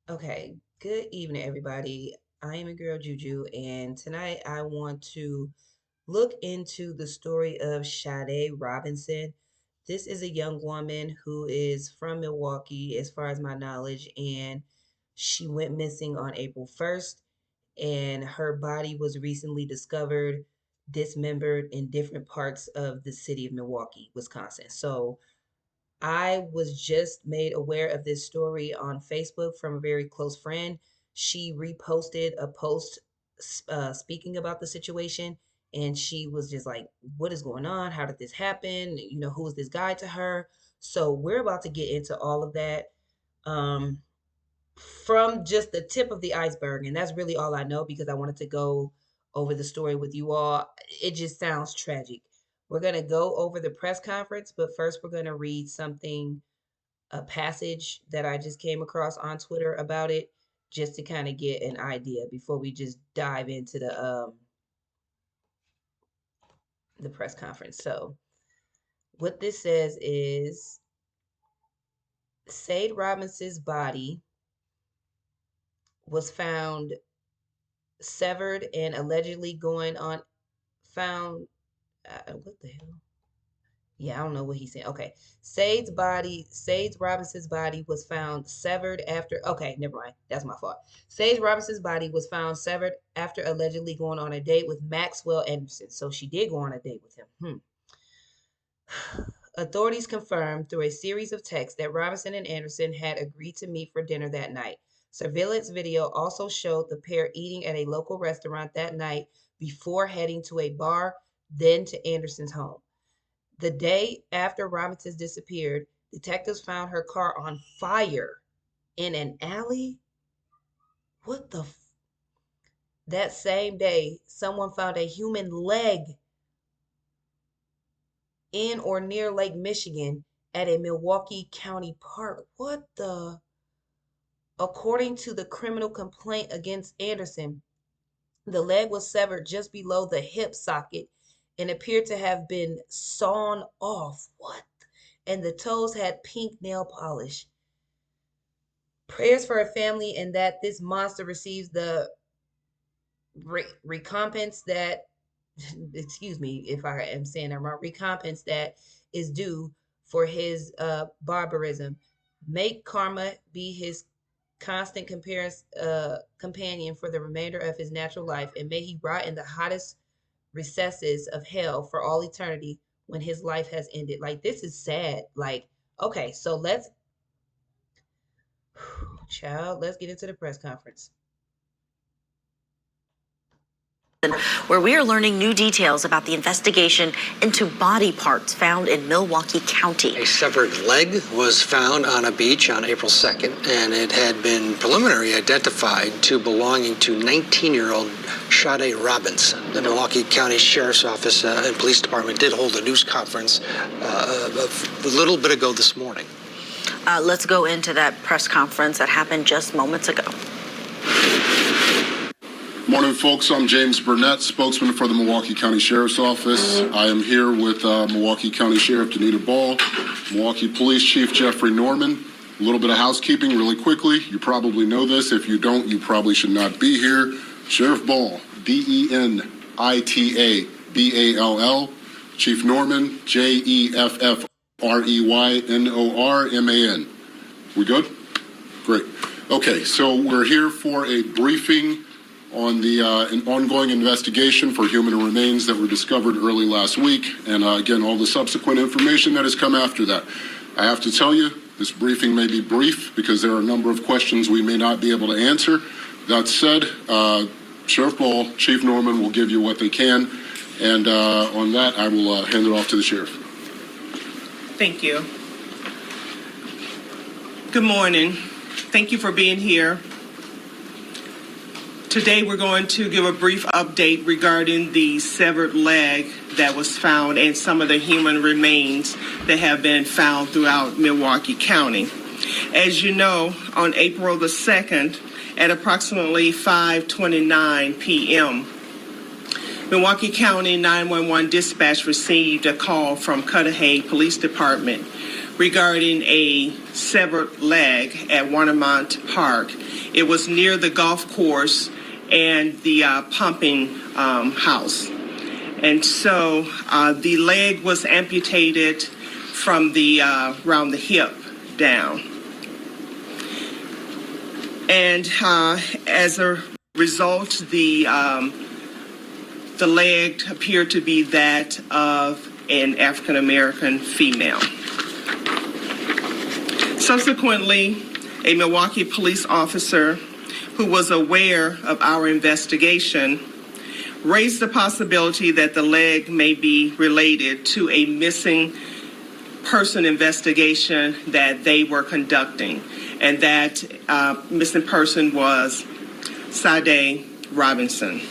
Okay, good evening, everybody. I am your girl Juju, and tonight I want to look into the story of Sade Robinson. This is a young woman who is from Milwaukee, as far as my knowledge, and she went missing on April 1st, and her body was recently discovered dismembered in different parts of the city of Milwaukee, Wisconsin. So, I was just made aware of this story on Facebook from a very close friend. She reposted a post speaking about the situation, and she was just like, "What is going on? How did this happen? Who is this guy to her?" So we're about to get into all of that. Um, from just the tip of the iceberg. And that's really all I know because I wanted to go over the story with you all. It just sounds tragic. We're going to go over the press conference, but first we're going to read something, a passage that I just came across on Twitter about it, just to kind of get an idea before we just dive into the press conference. So, what this says is Sade Robinson's body was found severed and allegedly going on found what the hell? Yeah, I don't know what he's saying. Okay. Sage Robinson's body was found severed after. Okay, never mind. That's my fault. Sage Robinson's body was found severed after allegedly going on a date with Maxwell Anderson. So she did go on a date with him. Authorities confirmed through a series of texts that Robinson and Anderson had agreed to meet for dinner that night. Surveillance video also showed the pair eating at a local restaurant that night before heading to a bar, then to Anderson's home. The day after Robinson disappeared, detectives found her car on fire in an alley. What the? That same day, someone found a human leg in or near Lake Michigan at a Milwaukee County park. What the? According to the criminal complaint against Anderson, the leg was severed just below the hip socket and appeared to have been sawn off. What? And the toes had pink nail polish. Prayers for her family and that this monster receives the recompense that, excuse me if I am saying that wrong, recompense that is due for his barbarism. Make karma be his constant companion for the remainder of his natural life, and may he rot in the hottest recesses of hell for all eternity when his life has ended. Like, this is sad. Like, okay, so let's get into the press conference. Where we are learning new details about the investigation into body parts found in Milwaukee County. A severed leg was found on a beach on April 2nd, and it had been preliminarily identified to belonging to 19-year-old Sade Robinson. The Milwaukee County Sheriff's Office and Police Department did hold a news conference a little bit ago this morning. Let's go into that press conference that happened just moments ago. Morning, folks. I'm James Burnett, spokesman for the Milwaukee County Sheriff's Office. I am here with Milwaukee County Sheriff Danita Ball, Milwaukee Police Chief Jeffrey Norman. A little bit of housekeeping really quickly. You probably know this. If you don't, you probably should not be here. Sheriff Ball, D-E-N-I-T-A-B-A-L-L. Chief Norman, J-E-F-F-R-E-Y-N-O-R-M-A-N. We good? Great. Okay, so we're here for a briefing on the an ongoing investigation for human remains that were discovered early last week, and again, all the subsequent information that has come after that. I have to tell you, this briefing may be brief because there are a number of questions we may not be able to answer. That said, Sheriff Ball, Chief Norman will give you what they can, and on that, I will hand it off to the Sheriff. Thank you. Good morning. Thank you for being here. Today we're going to give a brief update regarding the severed leg that was found and some of the human remains that have been found throughout Milwaukee County. As you know, on April the 2nd at approximately 5:29 p.m., Milwaukee County 911 dispatch received a call from Cudahy Police Department regarding a severed leg at Warnemont Park It was near the golf course and the pumping house. And so the leg was amputated from the around the hip down. And as a result, the leg appeared to be that of an African-American female. Subsequently, a Milwaukee police officer who was aware of our investigation raised the possibility that the leg may be related to a missing person investigation that they were conducting, and that missing person was Sade Robinson.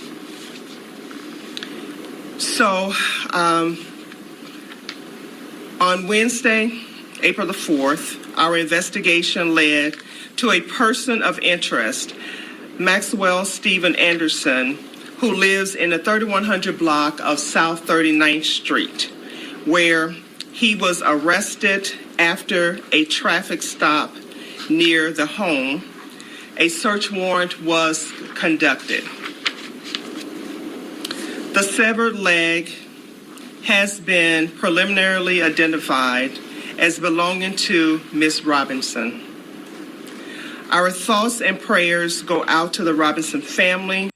So on Wednesday, April the 4th, our investigation led to a person of interest, Maxwell Stephen Anderson, who lives in the 3100 block of South 39th Street, where he was arrested after a traffic stop near the home. A search warrant was conducted. The severed leg has been preliminarily identified as belonging to Ms. Robinson. Our thoughts and prayers go out to the Robinson family.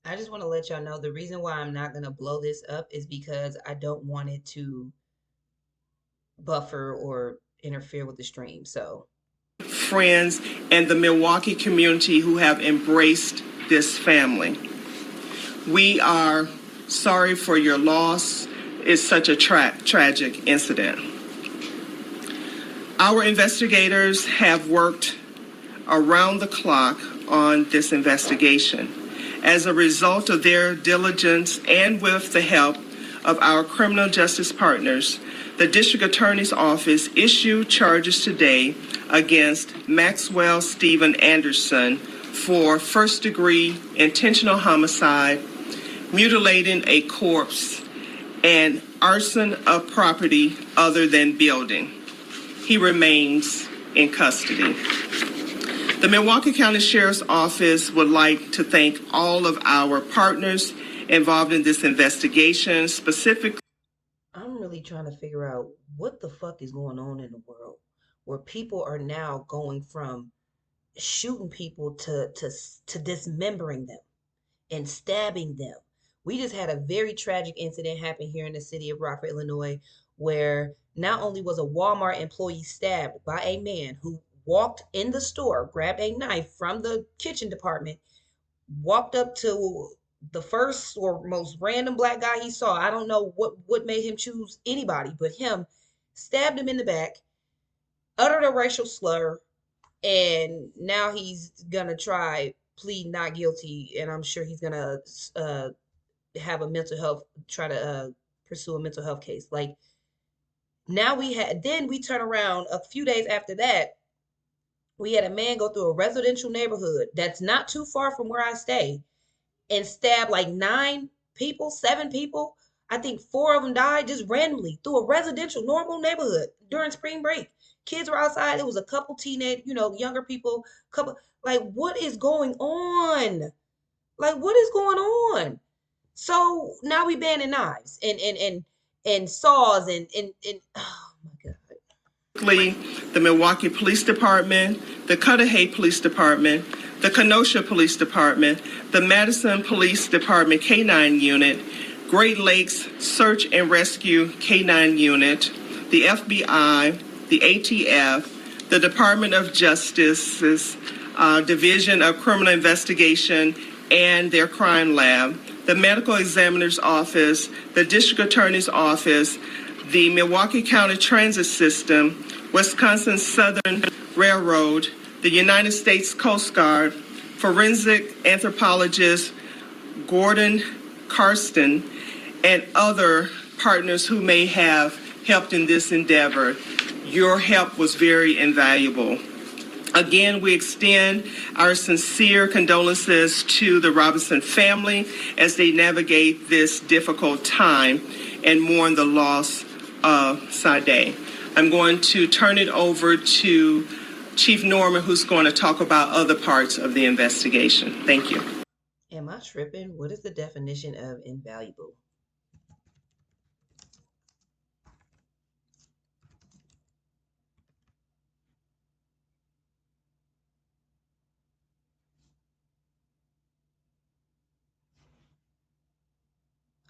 I just want to let y'all know the reason why I'm not going to blow this up is because I don't want it to buffer or interfere with the stream. So, friends and the Milwaukee community who have embraced this family, we are sorry for your loss. It's such a tragic incident. Our investigators have worked around the clock on this investigation. As a result of their diligence and with the help of our criminal justice partners, the District Attorney's Office issued charges today against Maxwell Stephen Anderson for first-degree intentional homicide, mutilating a corpse, and arson of property other than building. He remains in custody. The Milwaukee County Sheriff's Office would like to thank all of our partners involved in this investigation, specifically. I'm really trying to figure out what the fuck is going on in the world where people are now going from shooting people to dismembering them and stabbing them. We just had a very tragic incident happen here in the city of Rockford, Illinois, where not only was a Walmart employee stabbed by a man who walked in the store, grabbed a knife from the kitchen department, walked up to the first or most random black guy he saw. I don't know what made him choose anybody but him, stabbed him in the back, uttered a racial slur, and now he's gonna plead not guilty, and I'm sure he's gonna have a mental health, try to pursue a mental health case. Like, now then we turn around a few days after that, we had a man go through a residential neighborhood that's not too far from where I stay and stab like 7 people. I think 4 of them died just randomly through a residential normal neighborhood during spring break. Kids were outside. It was a couple teenage, younger people, like, what is going on? Like, what is going on? So now we banning knives and saws and oh my God. The Milwaukee Police Department, the Cudahy Police Department, the Kenosha Police Department, the Madison Police Department K-9 Unit, Great Lakes Search and Rescue K-9 Unit, the FBI, the ATF, the Department of Justice's Division of Criminal Investigation and their crime lab, the Medical Examiner's Office, the District Attorney's Office, the Milwaukee County Transit System, Wisconsin Southern Railroad, the United States Coast Guard, forensic anthropologist Gordon Karsten, and other partners who may have helped in this endeavor. Your help was very invaluable. Again, we extend our sincere condolences to the Robinson family as they navigate this difficult time and mourn the loss of Sade. I'm going to turn it over to Chief Norman, who's going to talk about other parts of the investigation. Thank you. Am I tripping? What is the definition of invaluable?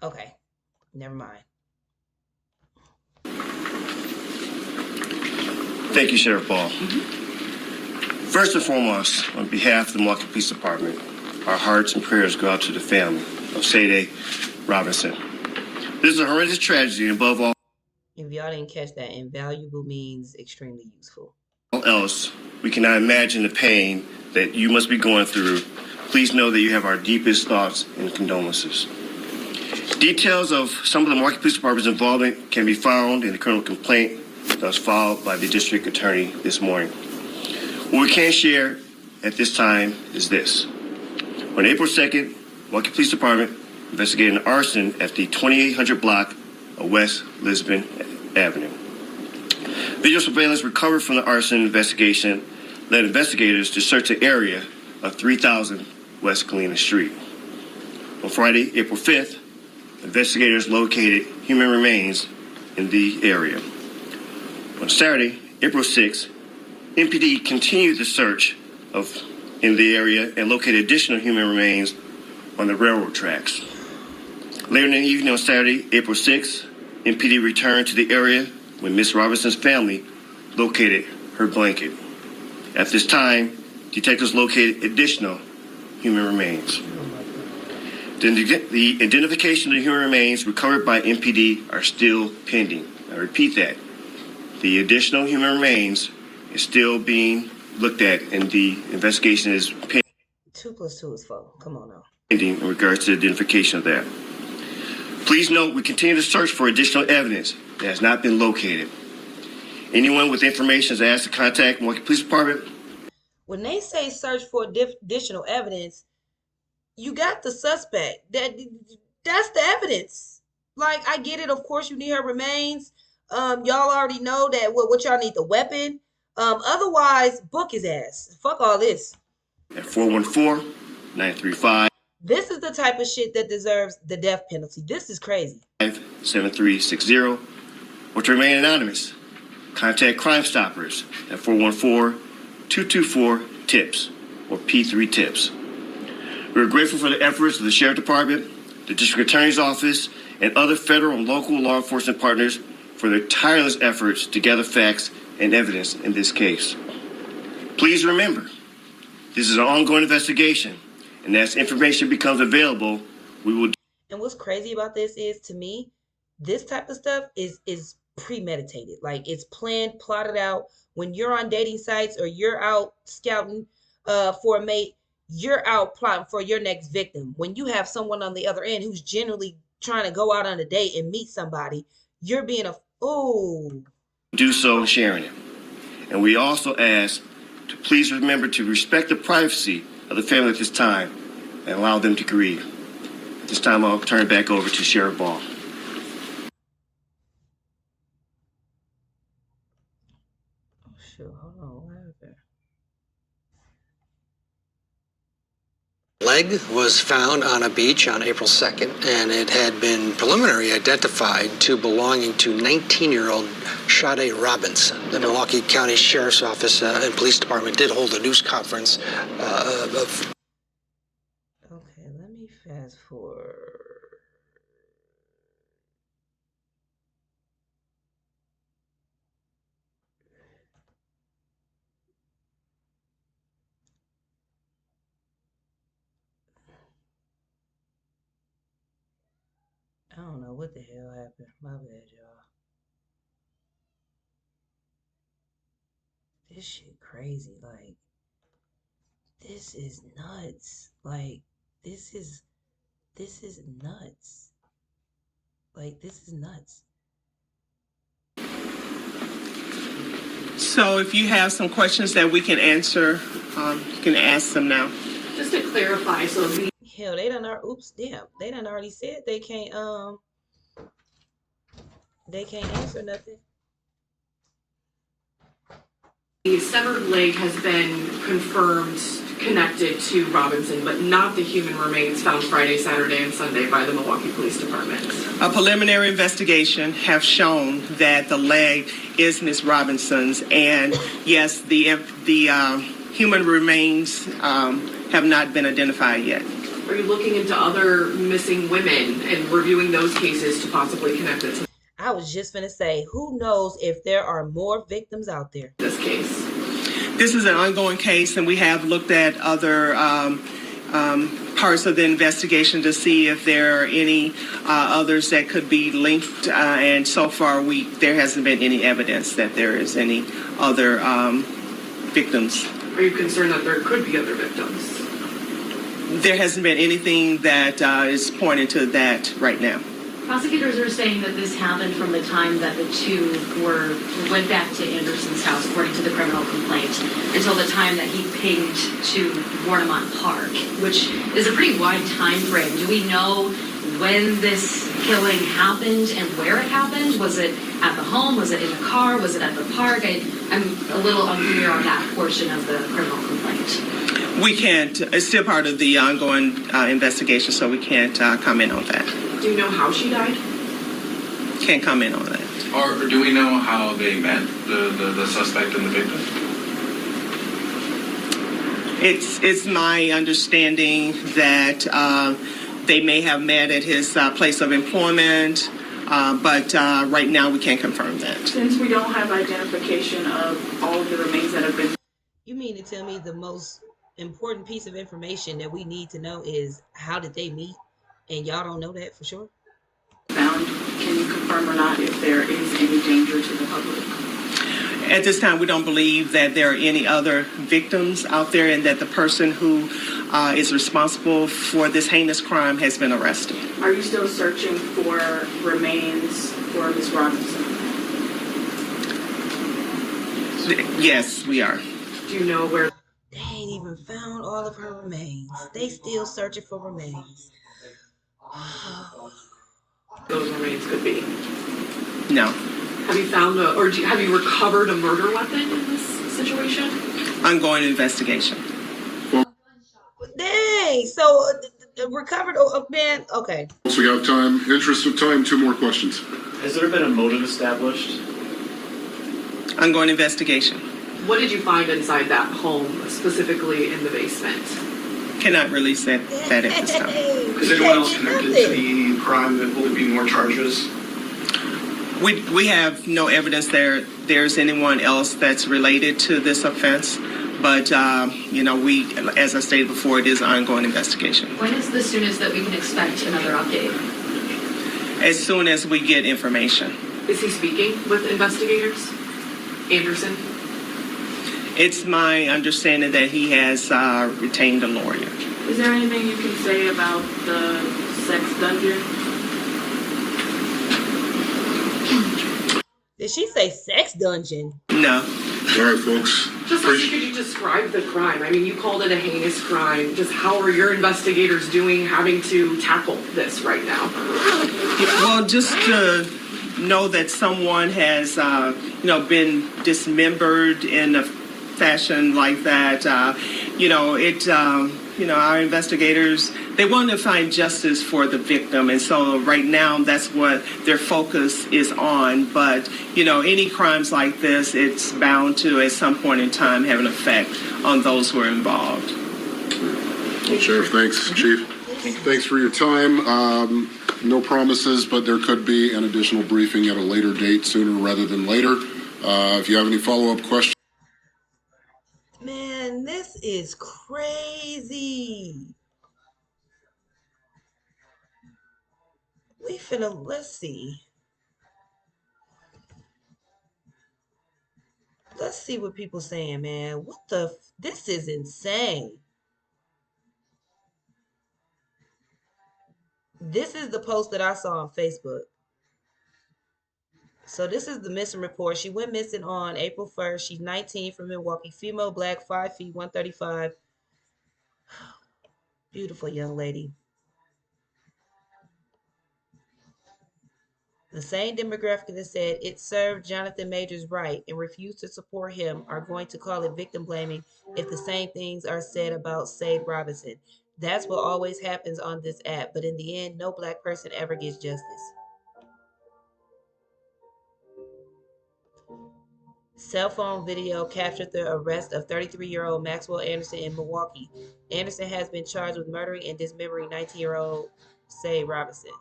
Okay, never mind. Thank you, Sheriff Ball. First and foremost, on behalf of the Milwaukee Police Department, our hearts and prayers go out to the family of Sade Robinson. This is a horrendous tragedy, and above all If y'all didn't catch that, invaluable means extremely useful. else, we cannot imagine the pain that you must be going through. Please know that you have our deepest thoughts and condolences. Details of some of the Milwaukee Police Department's involvement can be found in the criminal complaint that was filed by the district attorney this morning. What we can share at this time is this. On April 2nd, Milwaukee Police Department investigated an arson at the 2800 block of West Lisbon Avenue. Video surveillance recovered from the arson investigation led investigators to search the area of 3000 West Galena Street. On Friday, April 5th, investigators located human remains in the area. On Saturday, April 6th, MPD continued the search in the area and located additional human remains on the railroad tracks. Later in the evening on Saturday, April 6th, MPD returned to the area when Miss Robinson's family located her blanket. At this time, detectives located additional human remains. The identification of the human remains recovered by MPD are still pending. I repeat that. The additional human remains is still being looked at, and the investigation is 2 + 2 is 4. Come on now. pending in regards to the identification of that. Please note we continue to search for additional evidence that has not been located. Anyone with information is asked to contact Milwaukee Police Department. When they say search for additional evidence, you got the suspect. That's the evidence. Like, I get it. Of course, you need her remains. Y'all already know that what y'all need, the weapon. Otherwise, book his ass. Fuck all this. At 414-935. This is the type of shit that deserves the death penalty. This is crazy. 7360, or to remain anonymous, contact Crime Stoppers at 414-224-TIPS or P3 TIPS. We are grateful for the efforts of the Sheriff Department, the District Attorney's Office, and other federal and local law enforcement partners for their tireless efforts to gather facts and evidence in this case. Please remember, this is an ongoing investigation, and as information becomes available, we will. And what's crazy about this is, to me, this type of stuff is premeditated. Like, it's planned, plotted out. When you're on dating sites or you're out scouting for a mate, you're out plotting for your next victim. When you have someone on the other end who's generally trying to go out on a date and meet somebody, you're being a fool. Do so sharing it. And we also ask to please remember to respect the privacy of the family at this time and allow them to grieve. At this time, I'll turn it back over to Sheriff Ball. Oh, shoot. Hold on. What happened? Leg was found on a beach on April 2nd, and it had been preliminarily identified to belonging to 19-year-old Sade Robinson. The Milwaukee County Sheriff's Office and Police Department did hold a news conference Okay, let me fast forward. I don't know what the hell happened. My bad, y'all. This shit crazy. Like, this is nuts. Like, this is nuts. Like, this is nuts. So if you have some questions that we can answer, you can ask them now. Just to clarify, so Hell, they done they done already said they can't answer nothing. The severed leg has been confirmed connected to Robinson, but not the human remains found Friday, Saturday, and Sunday by the Milwaukee Police Department. A preliminary investigation have shown that the leg is Miss Robinson's, and yes, the human remains have not been identified yet. Are you looking into other missing women and reviewing those cases to possibly connect it to I was just going to say, who knows if there are more victims out there? this case? This is an ongoing case, and we have looked at other parts of the investigation to see if there are any others that could be linked. And so far, there hasn't been any evidence that there is any other victims. Are you concerned that there could be other victims? There hasn't been anything that is pointing to that right now. Prosecutors are saying that this happened from the time that the two went back to Anderson's house, according to the criminal complaint, until the time that he pinged to Warnemont Park, which is a pretty wide time frame. Do we know when this killing happened and where it happened? Was it at the home? Was it in the car? Was it at the park? I'm a little unclear on that portion of the criminal complaint. We can't, it's still part of the ongoing investigation, so we can't comment on that. Do you know how she died? Can't comment on that. Or do we know how they met, the suspect and the victim? It's my understanding that they may have met at his place of employment, but right now we can't confirm that. Since we don't have identification of all of the remains that have been... You mean to tell me the most important piece of information that we need to know is how did they meet? And y'all don't know that for sure? found, can you confirm or not if there is any danger to the public? At this time, we don't believe that there are any other victims out there and that the person who is responsible for this heinous crime has been arrested. Are you still searching for remains for Ms. Robinson? Yes, we are. Do you know where? They ain't even found all of her remains. They still searching for remains. Those remains could be. No. Have you found have you recovered a murder weapon in this situation? Ongoing investigation. Dang. So recovered. Oh, man. Okay. So we have time. Interest of time. 2 more questions. Has there been a motive established? Ongoing investigation. What did you find inside that home, specifically in the basement? Cannot release that at this time. Is anyone else connected to the crime? Will there be more charges? We have no evidence there's anyone else that's related to this offense, but we, as I stated before, it is an ongoing investigation. When is the soonest that we can expect another update? As soon as we get information. Is he speaking with investigators? Anderson? It's my understanding that he has retained a lawyer. Is there anything you can say about the sex dungeon? Did she say sex dungeon? No. All right, folks. Just could you describe the crime? I mean, you called it a heinous crime. Just how are your investigators doing having to tackle this right now? Well, just to know that someone has, been dismembered in a fashion like that, our investigators, they want to find justice for the victim. And so right now, that's what their focus is on. But, any crimes like this, it's bound to, at some point in time, have an effect on those who are involved. Well, Sheriff, thanks. Chief, thanks for your time. No promises, but there could be an additional briefing at a later date, sooner rather than later. If you have any follow-up questions. Man, this is crazy. Let's see. Let's see what people saying, man. This is insane. This is the post that I saw on Facebook. So this is the missing report. She went missing on April 1st. She's 19 from Milwaukee. Female, black, 5 feet, 135. Beautiful young lady. The same demographic that said it served Jonathan Majors right and refused to support him are going to call it victim blaming if the same things are said about Sade Robinson. That's what always happens on this app, but in the end, no black person ever gets justice. Cell phone video captured the arrest of 33-year-old Maxwell Anderson in Milwaukee. Anderson has been charged with murdering and dismembering 19-year-old Sade Robinson.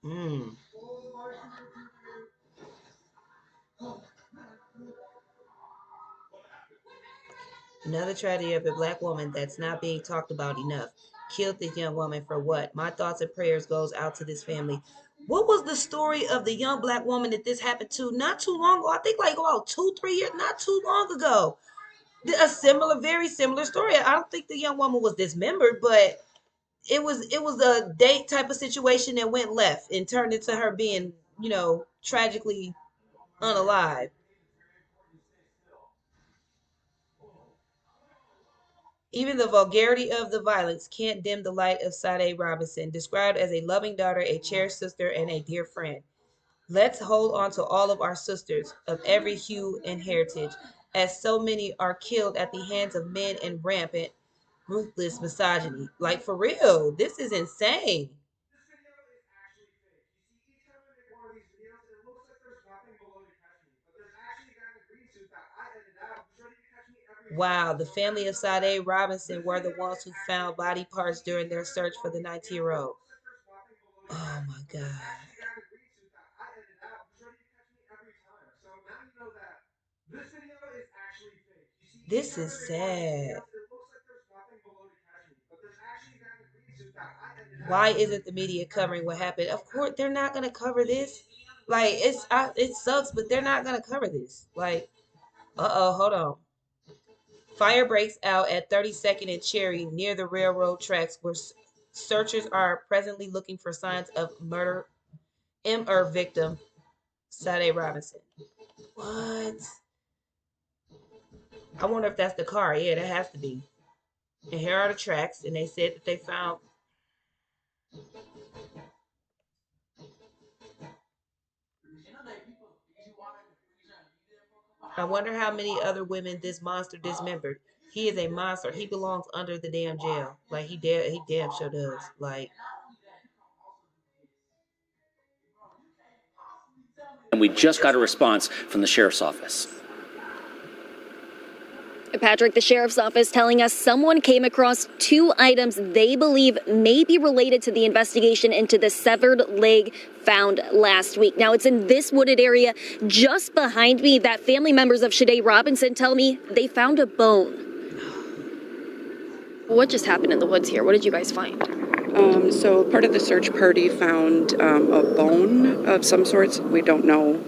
Mm. Another tragedy of a black woman that's not being talked about enough. Killed this young woman for what? My thoughts and prayers goes out to this family. What was the story of the young black woman that this happened to not too long ago? I think like about 2-3 years, not too long ago. A similar, very similar story. I don't think the young woman was dismembered, but it was a date type of situation that went left and turned into her being, tragically unalive. Even the vulgarity of the violence can't dim the light of Sade Robinson, described as a loving daughter, a cherished sister, and a dear friend. Let's hold on to all of our sisters of every hue and heritage, as so many are killed at the hands of men in rampant, ruthless misogyny. Like, for real, this is insane. Wow, the family of Sade Robinson were the ones who found body parts during their search for the 19-year-old. Oh my God. This is sad. Why isn't the media covering what happened? Of course, they're not gonna cover this. Like it sucks, but they're not gonna cover this. Like, hold on. Fire breaks out at 32nd and Cherry near the railroad tracks, where searchers are presently looking for signs of murder. Victim Sade Robinson. What? I wonder if that's the car. Yeah, that has to be. And here are the tracks, and they said that they found. I wonder how many other women this monster dismembered. He is a monster. He belongs under the damn jail. Like he damn sure does. Like, and we just got a response from the sheriff's office. Patrick, the sheriff's office telling us someone came across 2 items they believe may be related to the investigation into the severed leg found last week. Now, it's in this wooded area just behind me that family members of Sade Robinson tell me they found a bone. What just happened in the woods here? What did you guys find? So part of the search party found a bone of some sorts. We don't know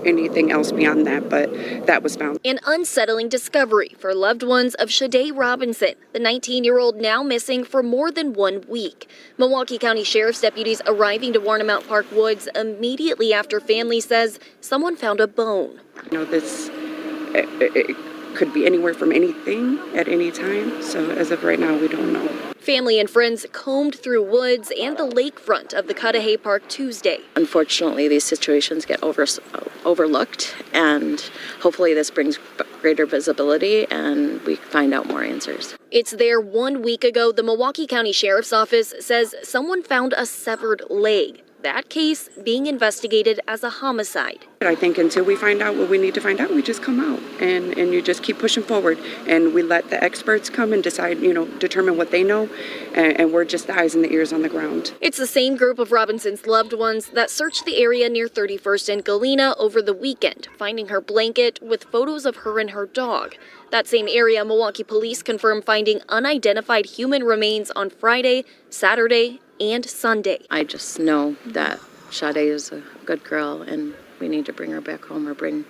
anything else beyond that, but that was found. An unsettling discovery for loved ones of Sade Robinson, the 19-year-old now missing for more than 1 week. Milwaukee County Sheriff's deputies arriving to Warnemount Park Woods immediately after family says someone found a bone. It could be anywhere from anything at any time. So as of right now, we don't know. Family and friends combed through woods and the lakefront of the Cudahy Park Tuesday. Unfortunately, these situations get overlooked, and hopefully this brings greater visibility and we find out more answers. It's there 1 week ago. The Milwaukee County Sheriff's Office says someone found a severed leg. That case being investigated as a homicide. I think until we find out what we need to find out, we just come out and you just keep pushing forward, and we let the experts come and decide, determine what they know, and we're just the eyes and the ears on the ground. It's the same group of Robinson's loved ones that searched the area near 31st and Galena over the weekend, finding her blanket with photos of her and her dog. That same area, Milwaukee police confirmed finding unidentified human remains on Friday, Saturday, and Sunday. I just know that Sade is a good girl and we need to bring her back home or bring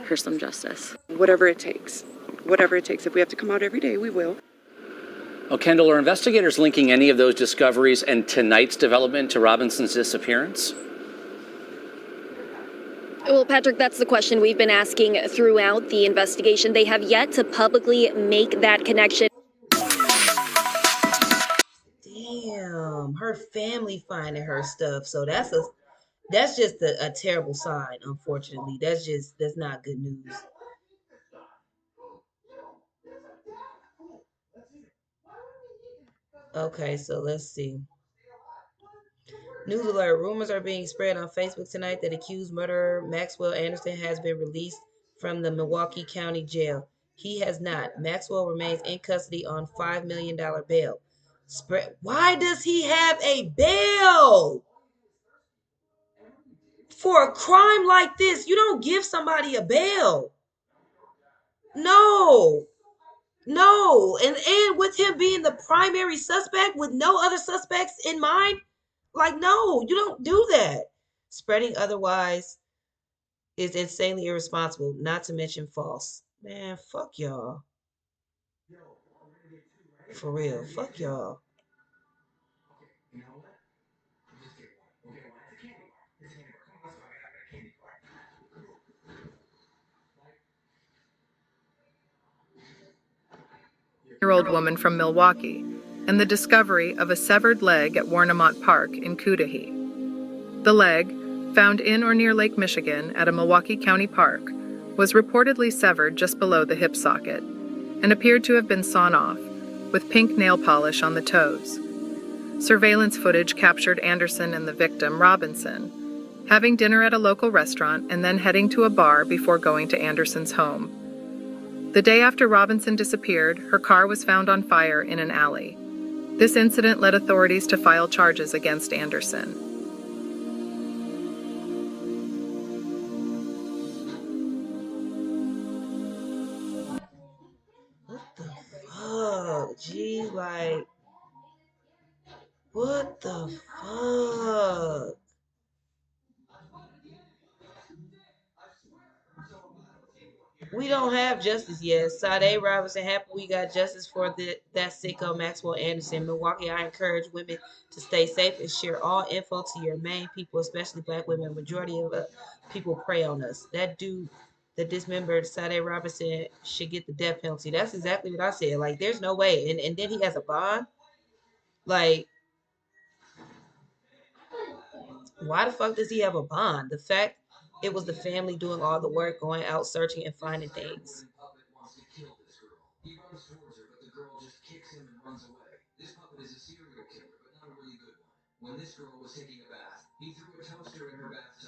her some justice. Whatever it takes. If we have to come out every day, we will. Oh, Kendall, are investigators linking any of those discoveries and tonight's development to Robinson's disappearance? Well, Patrick, that's the question we've been asking throughout the investigation. They have yet to publicly make that connection. Damn, her family finding her stuff. So that's just a terrible sign, unfortunately. That's not good news. Okay, so let's see. News alert. Rumors are being spread on Facebook tonight that accused murderer Maxwell Anderson has been released from the Milwaukee County Jail. He has not. Maxwell remains in custody on $5 million bail. Why does he have a bail? For a crime like this, you don't give somebody a bail. No. No. And with him being the primary suspect with no other suspects in mind, like, no, you don't do that. Spreading otherwise is insanely irresponsible, not to mention false. Man, fuck y'all. For real, fuck y'all. Year-old woman from Milwaukee and the discovery of a severed leg at Warnemont Park in Cudahy. The leg, found in or near Lake Michigan at a Milwaukee County park, was reportedly severed just below the hip socket and appeared to have been sawn off, with pink nail polish on the toes. Surveillance footage captured Anderson and the victim, Robinson, having dinner at a local restaurant and then heading to a bar before going to Anderson's home. The day after Robinson disappeared, her car was found on fire in an alley. This incident led authorities to file charges against Anderson. What the fuck? Gee, like, what the fuck? We don't have justice yet. Sade Robinson, happy we got justice for that sicko Maxwell Anderson. Milwaukee, I encourage women to stay safe and share all info to your main people, especially black women. Majority of people prey on us. That dude that dismembered Sade Robinson should get the death penalty. That's exactly what I said. Like, there's no way. And then he has a bond. Like, why the fuck does he have a bond? The fact it was the family doing all the work, going out searching and finding things.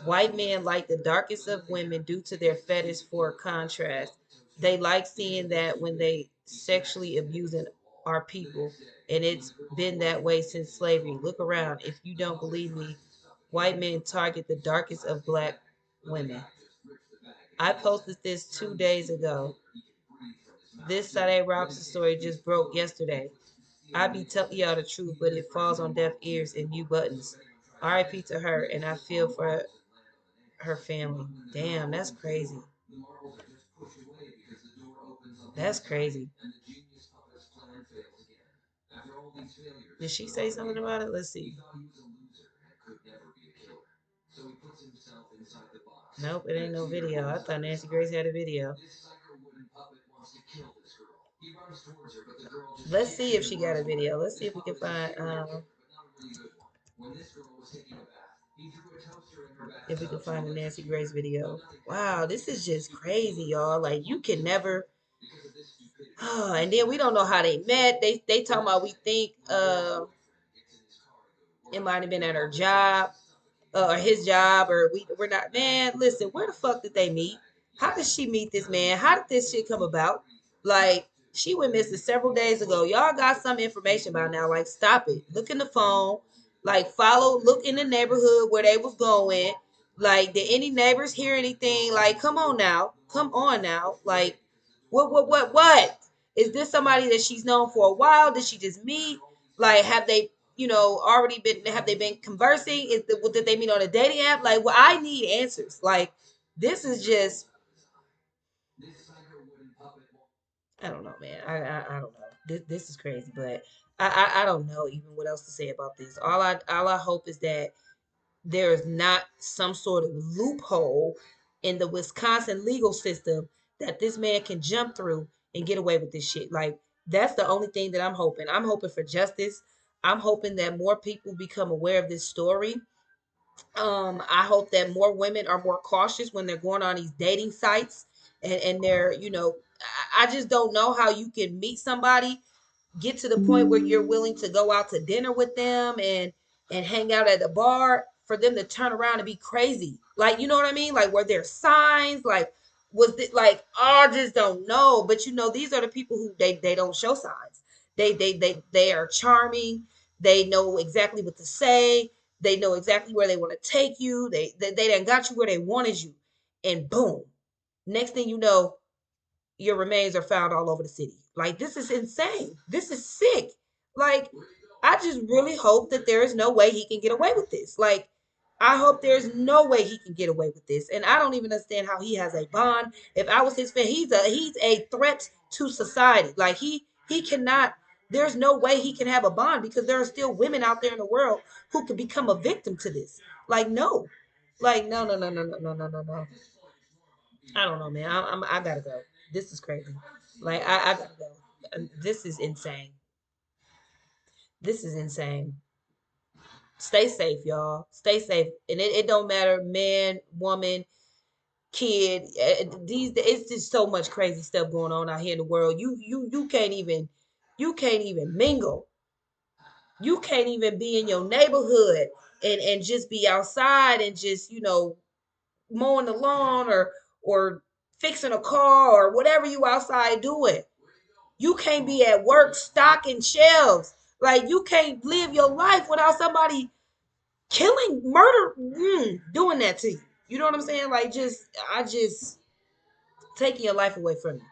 White men like the darkest of women due to their fetish for contrast. They like seeing that when they sexually abusing our people. And it's been that way since slavery. Look around. If you don't believe me, white men target the darkest of black women. I posted this 2 days ago. This Sade Robinson story just broke yesterday. I be telling y'all the truth, but it falls on deaf ears and mute buttons. RIP to her, and I feel for her family. Damn, that's crazy. That's crazy. Did she say something about it? Let's see. Nope, it ain't no video. I thought Nancy Grace had a video. Let's see if she got a video. Let's see if we can find if we can find a Nancy Grace video. Wow, this is just crazy, y'all. Like, you can never. Oh, and then we don't know how they met. They talking about, we think it might have been at her job. Or his job, or we're not. Man, listen, where the fuck did they meet? How did she meet this man? How did this shit come about? Like, she went missing several days ago. Y'all got some information by now. Like, stop it. Look in the phone. Like, look in the neighborhood where they was going. Like, did any neighbors hear anything? Like, come on now. Come on now. Like, what? Is this somebody that she's known for a while? Did she just meet? Like, have they already been conversing? Did they meet on a dating app? Like, well, I need answers. Like, this is just, I don't know, man. I don't know. this is crazy, but I don't know even what else to say about this. All I hope is that there is not some sort of loophole in the Wisconsin legal system that this man can jump through and get away with this shit. Like, that's the only thing that I'm hoping. I'm hoping for justice. I'm hoping that more people become aware of this story. I hope that more women are more cautious when they're going on these dating sites and they're, I just don't know how you can meet somebody, get to the point where you're willing to go out to dinner with them and hang out at the bar for them to turn around and be crazy. Like, you know what I mean? Like, were there signs? Like, was it like, oh, I just don't know. But these are the people who they don't show signs. They are charming. They know exactly what to say. They know exactly where they want to take you. They done got you where they wanted you. And boom. Next thing you know, your remains are found all over the city. Like, this is insane. This is sick. Like, I just really hope that there is no way he can get away with this. Like, I hope there's no way he can get away with this. And I don't even understand how he has a bond. If I was his fan, he's a threat to society. Like, he cannot. There's no way he can have a bond because there are still women out there in the world who could become a victim to this. Like, no. Like, no, no, no, no, no, no, no, no, no. I don't know, man. I gotta go. This is crazy. Like, I gotta go. This is insane. This is insane. Stay safe, y'all. Stay safe, and it don't matter, man, woman, kid. These it's just so much crazy stuff going on out here in the world. You can't even mingle. You can't even be in your neighborhood and just be outside and just mowing the lawn or fixing a car or whatever you outside doing. You can't be at work stocking shelves. Like, you can't live your life without somebody killing, murder, doing that to you. You know what I'm saying? Like, I just taking your life away from you,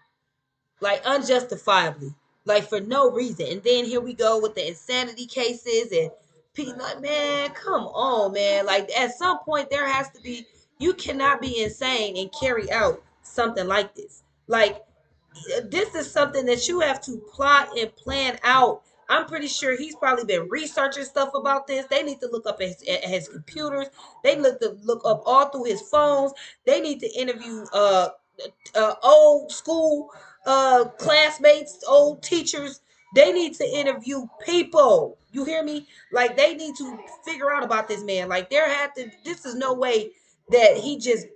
like, unjustifiably, like, for no reason. And then here we go with the insanity cases and people like, man, come on, man. Like, at some point there has to be. You cannot be insane and carry out something like this. Like, this is something that you have to plot and plan out. I'm pretty sure he's probably been researching stuff about this. They need to look up at his computers. They look up all through his phones. They need to interview old school classmates, old teachers. They need to interview people. You hear me? Like, they need to figure out about this man. Like, this is no way that he just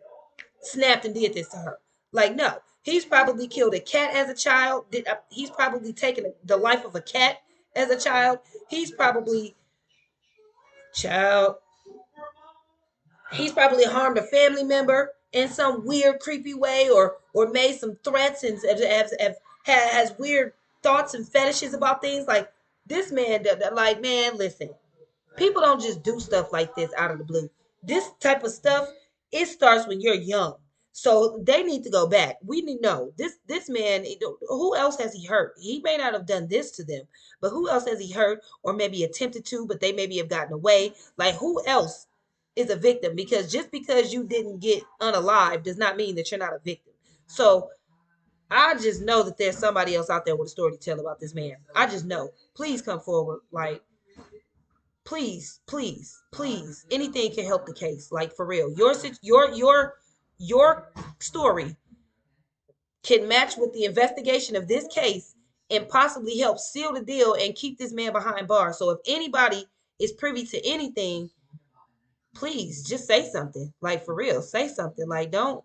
snapped and did this to her. Like, no. He's probably killed a cat as a child. He's probably taken the life of a cat as a child. He's probably child. He's probably harmed a family member in some weird, creepy way, or made some threats and has weird thoughts and fetishes about things. Like, this man, like, man, listen. People don't just do stuff like this out of the blue. This type of stuff, it starts when you're young. So they need to go back. We need to know this man. Who else has he hurt? He may not have done this to them, but who else has he hurt or maybe attempted to, but they maybe have gotten away? Like, who else is a victim? Because just because you didn't get unalive does not mean that you're not a victim. So I just know that there's somebody else out there with a story to tell about this man. I just know. Please come forward. Like, please, please, please, anything can help the case. Like, for real, your story can match with the investigation of this case and possibly help seal the deal and keep this man behind bars. So if anybody is privy to anything, please just say something. Like, for real, say something. Like, don't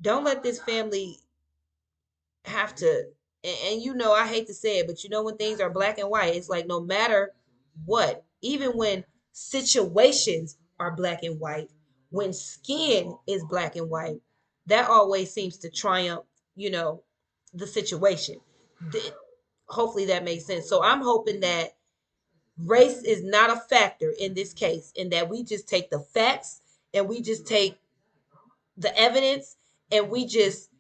let this family have to. And I hate to say it, but when things are black and white, it's like, no matter what, even when situations are black and white, when skin is black and white, that always seems to triumph, the situation. Hopefully that makes sense. So I'm hoping that race is not a factor in this case, and that we just take the facts and we just take the evidence and we just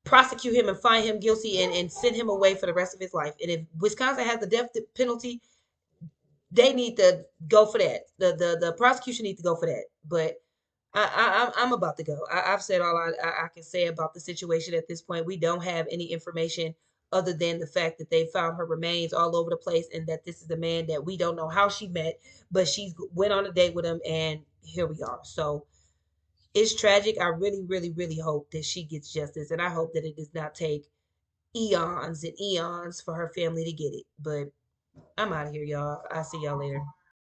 prosecute him and find him guilty and send him away for the rest of his life. And if Wisconsin has the death penalty, they need to go for that. The prosecution needs to go for that. But I'm about to go. I've said all I can say about the situation at this point. We don't have any information other than the fact that they found her remains all over the place, and that this is the man that we don't know how she met, but she went on a date with him, and here we are. So it's tragic. I really, really, really hope that she gets justice, and I hope that it does not take eons and eons for her family to get it. But I'm out of here, y'all. I'll see y'all later.